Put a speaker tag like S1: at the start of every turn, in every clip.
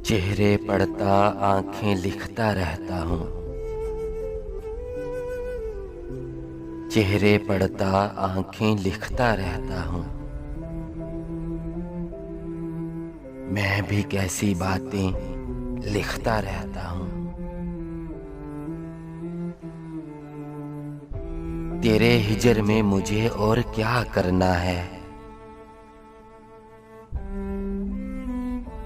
S1: चेहरे पढ़ता आंखें लिखता रहता हूँ। चेहरे पढ़ता आंखें लिखता रहता हूँ। मैं भी कैसी बातें लिखता रहता हूँ। तेरे हिजर में मुझे और क्या करना है।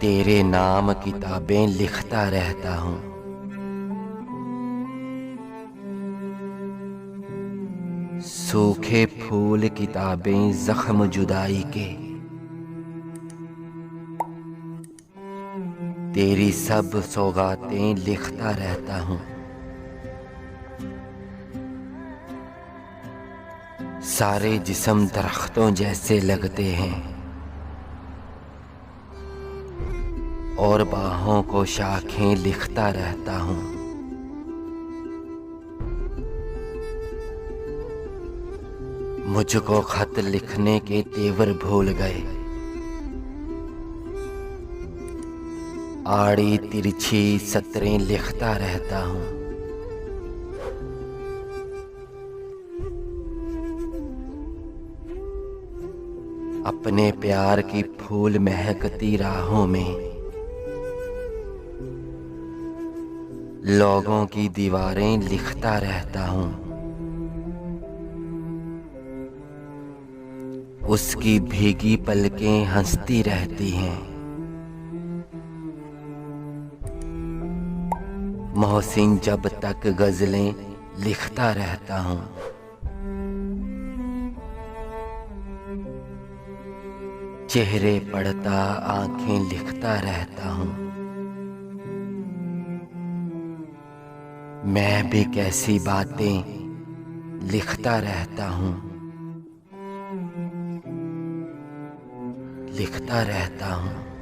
S1: तेरे नाम किताबें लिखता रहता हूँ। सूखे फूल किताबें जख्म जुदाई के, तेरी सब सौगातें लिखता रहता हूँ। सारे जिस्म दरख्तों जैसे लगते हैं और बाहों को शाखें लिखता रहता हूँ। मुझको खत लिखने के तेवर भूल गए। आड़ी तिरछी सतरें लिखता रहता हूँ। अपने प्यार की फूल महकती राहों में लोगों की दीवारें लिखता रहता हूँ। उसकी भीगी पलकें हंसती रहती हैं। मोहसिन जब तक गजलें लिखता रहता हूँ। चेहरे पढ़ता आंखें लिखता रहता हूँ। मैं भी कैसी बातें लिखता रहता हूँ। लिखता रहता हूँ।